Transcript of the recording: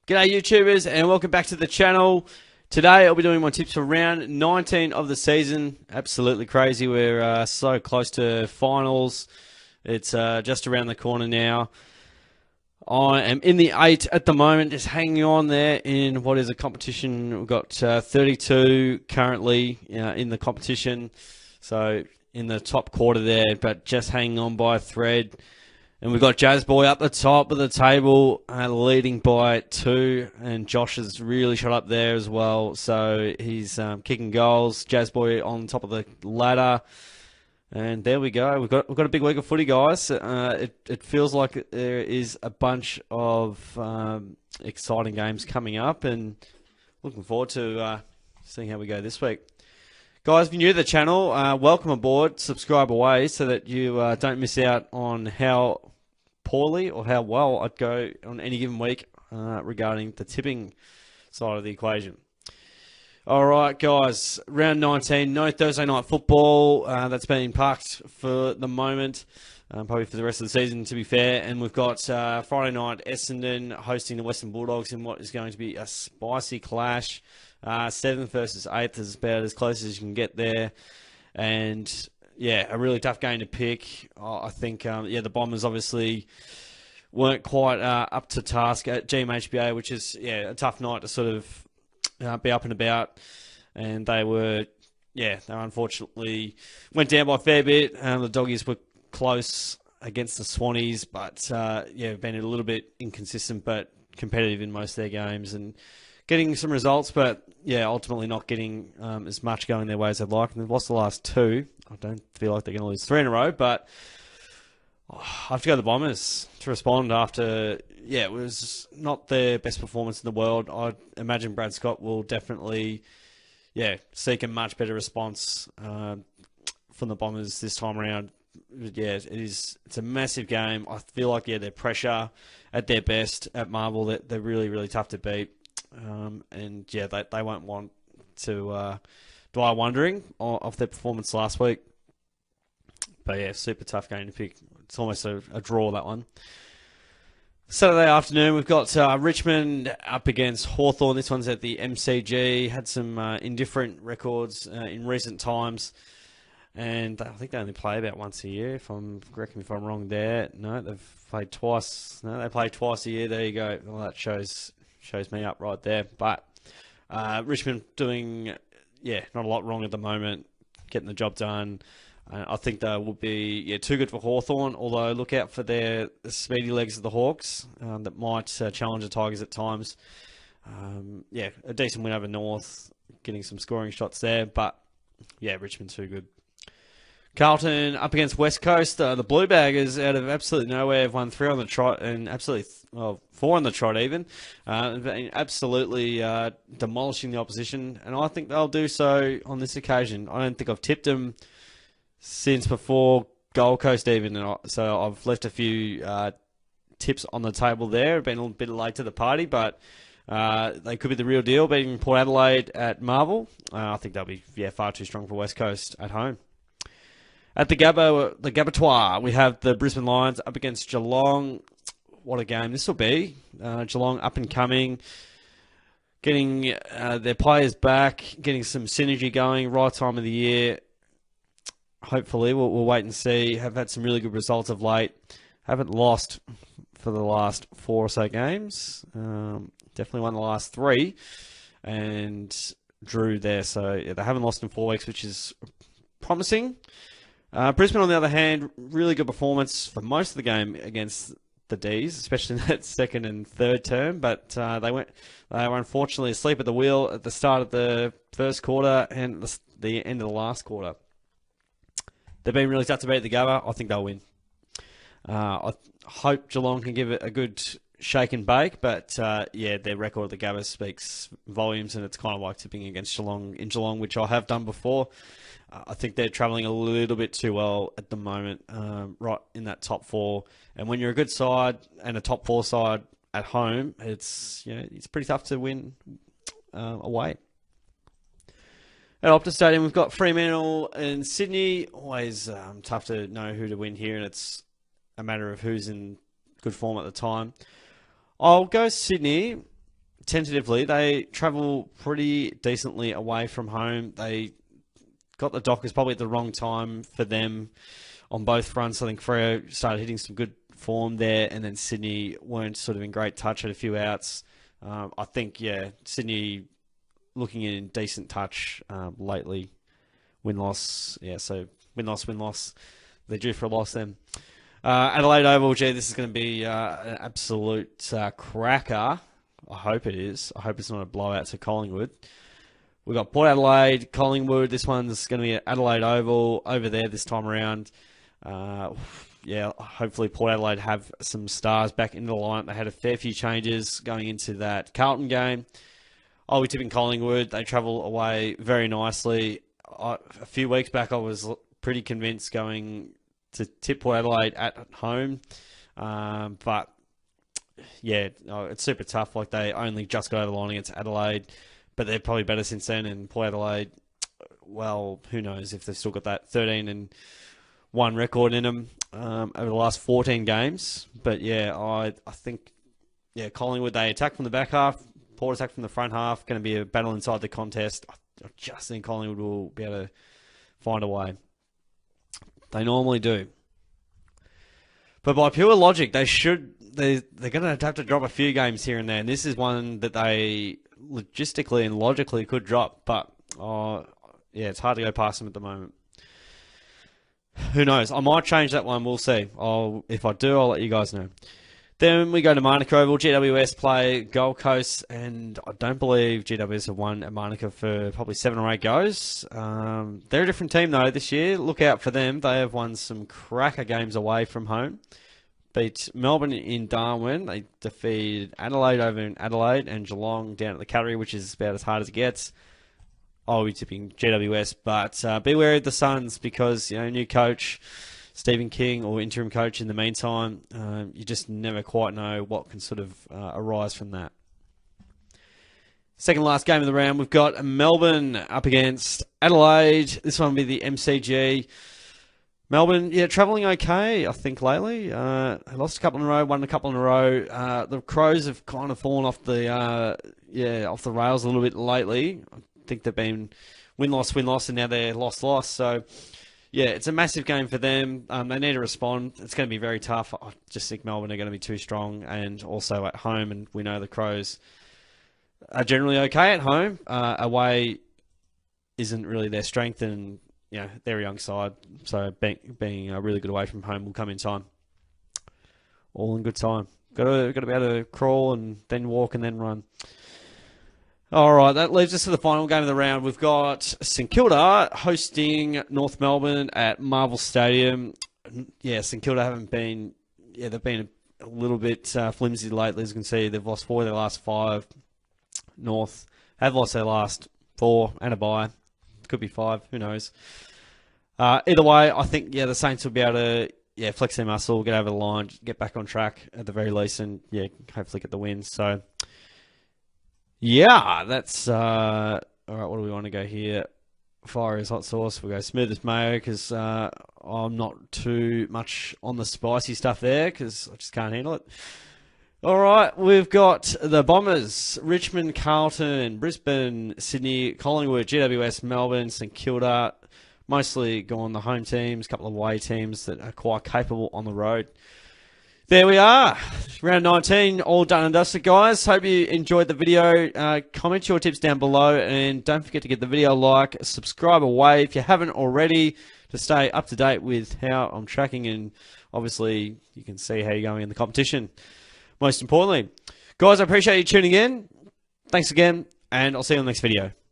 G'day YouTubers and welcome back to the channel. Today I'll be doing my tips for round 19 of the season. Absolutely crazy. We're so close to finals. It's just around the corner now. I am in the 8 at the moment, just hanging on there in what is a competition. We've got 32 currently in the competition. So in the top quarter there, but just hanging on by a thread. And we've got Jazz Boy up the top of the table, leading by 2, and Josh has really shot up there as well. So he's kicking goals. Jazz Boy on top of the ladder, and there we go. We've got a big week of footy, guys. It feels like there is a bunch of exciting games coming up, and looking forward to seeing how we go this week. Guys, if you're new to the channel, welcome aboard. Subscribe away so that you don't miss out on how poorly or how well I'd go on any given week regarding the tipping side of the equation. All right, guys, round 19, no Thursday night football. That's been parked for the moment, probably for the rest of the season, to be fair. And we've got Friday night, Essendon hosting the Western Bulldogs in what is going to be a spicy clash. 7th versus 8th is about as close as you can get there. And yeah, a really tough game to pick. I think, the Bombers obviously weren't quite up to task at GMHBA, which is, a tough night to sort of be up and about. And they were unfortunately went down by a fair bit. The Doggies were close against the Swannies, but, been a little bit inconsistent, but competitive in most of their games and getting some results, but ultimately not getting as much going their way as they'd like. And they've lost the last 2. I don't feel like they're going to lose 3 in a row, but I have to go to the Bombers to respond after, it was not their best performance in the world. I imagine Brad Scott will definitely, seek a much better response from the Bombers this time around. It's a massive game. I feel like, their pressure at their best at Marvel, they're really, really tough to beat. They won't want to die wondering off their performance last week. But super tough game to pick. It's almost a draw, that one. Saturday afternoon, we've got Richmond up against Hawthorn. This one's at the MCG. Had some indifferent records in recent times. And I think they only play about once a year, correct me if I'm wrong there. No, they've played twice. No, they play twice a year. There you go. Well, that shows me up right there. But Richmond doing, not a lot wrong at the moment, getting the job done. I think they will be too good for Hawthorn, although look out for the speedy legs of the Hawks that might challenge the Tigers at times. A decent win over North, getting some scoring shots there. But, Richmond too good. Carlton up against West Coast. The Blue Baggers out of absolutely nowhere have won 3 on the trot and absolutely 4 on the trot even. Been absolutely demolishing the opposition, and I think they'll do so on this occasion. I don't think I've tipped them since before Gold Coast even, so I've left a few tips on the table there. I've been a bit late to the party, but they could be the real deal, beating Port Adelaide at Marvel. I think they'll be far too strong for West Coast at home. At the Gabatoir, we have the Brisbane Lions up against Geelong. What a game this will be. Geelong up and coming, getting their players back, getting some synergy going, right time of the year. Hopefully, we'll wait and see. Have had some really good results of late. Haven't lost for the last 4 or so games. Definitely won the last 3 and drew there. So they haven't lost in 4 weeks, which is promising. Brisbane, on the other hand, really good performance for most of the game against the D's, especially in that second and third term. But they were unfortunately asleep at the wheel at the start of the first quarter and the end of the last quarter. They've been really tough to beat at the Gabba. I think they'll win. I hope Geelong can give it a good shake and bake, but their record at the Gabba speaks volumes, and it's kind of like tipping against Geelong in Geelong, which I have done before. I think they're travelling a little bit too well at the moment, right in that top 4. And when you're a good side and a top 4 side at home, it's pretty tough to win away. At Optus Stadium, we've got Fremantle and Sydney. Always tough to know who to win here, and it's a matter of who's in good form at the time. I'll go Sydney. tentatively, they travel pretty decently away from home. They got the Dockers probably at the wrong time for them on both fronts. I think Freo started hitting some good form there, and then Sydney weren't sort of in great touch, had a few outs. I think, yeah, Sydney looking in decent touch lately. Win-loss, yeah, so win-loss. They're due for a loss then. Adelaide Oval, gee, this is going to be an absolute cracker. I hope it is. I hope it's not a blowout to Collingwood. We've got Port Adelaide, Collingwood. This one's going to be at Adelaide Oval over there this time around. Yeah, hopefully Port Adelaide have some stars back into the lineup. They had a fair few changes going into that Carlton game. I'll be tipping Collingwood. They travel away very nicely. A few weeks back, I was pretty convinced going to tip Port Adelaide at home. But, yeah, it's super tough. Like, they only just got over the line against Adelaide, but they're probably better since then. And Port Adelaide, well, who knows if they've still got that 13-1 record in them over the last 14 games. But, yeah, I think, yeah, Collingwood, they attack from the back half. Port attack from the front half. Going to be a battle inside the contest. I just think Collingwood will be able to find a way. They normally do. But by pure logic, they're going to have to drop a few games here and there. And this is one that they logistically and logically could drop. But, yeah, it's hard to go past them at the moment. Who knows? I might change that one. We'll see. If I do, I'll let you guys know. Then we go to Manuka Oval. GWS play Gold Coast, and I don't believe GWS have won at Manuka for probably 7 or 8 goes. They're a different team, though, this year. Look out for them. They have won some cracker games away from home. Beat Melbourne in Darwin. They defeated Adelaide over in Adelaide, and Geelong down at the Cattery, which is about as hard as it gets. I'll be tipping GWS, but be wary of the Suns because, you know, new coach, Stephen King, or interim coach in the meantime, you just never quite know what can sort of arise from that. Second last game of the round, we've got Melbourne up against Adelaide. This one will be the MCG. Melbourne, yeah, travelling okay, I think, lately. Lost a couple in a row, won a couple in a row. The Crows have kind of fallen off the off the rails a little bit lately. I think they've been win-loss, and now they're loss-loss. So, yeah, it's a massive game for them. They need to respond. It's going to be very tough. I just think Melbourne are going to be too strong, and also at home, and we know the Crows are generally okay at home. Away isn't really their strength, and you know they're a young side, so being really good away from home will come in time. All in good time. Got to be able to crawl and then walk and then run. All right, that leaves us to the final game of the round. We've got St Kilda hosting North Melbourne at Marvel Stadium. Yeah, St Kilda haven't been... Yeah, they've been a little bit flimsy lately. As you can see, they've lost 4 of their last 5. North have lost their last 4 and a bye. Could be 5, who knows. Either way, I think, yeah, the Saints will be able to flex their muscle, get over the line, get back on track at the very least, and, yeah, hopefully get the win. So... yeah, that's... all right, what do we want to go here? Fire is hot sauce. We'll go smooth as mayo because I'm not too much on the spicy stuff there because I just can't handle it. All right, we've got the Bombers, Richmond, Carlton, Brisbane, Sydney, Collingwood, GWS, Melbourne, St Kilda. Mostly gone the home teams, a couple of away teams that are quite capable on the road. There we are. Round 19, all done and dusted, guys. Hope you enjoyed the video. Comment your tips down below, and don't forget to get the video a like, subscribe away if you haven't already to stay up to date with how I'm tracking, and obviously you can see how you're going in the competition. Most importantly, guys, I appreciate you tuning in. Thanks again, and I'll see you on the next video.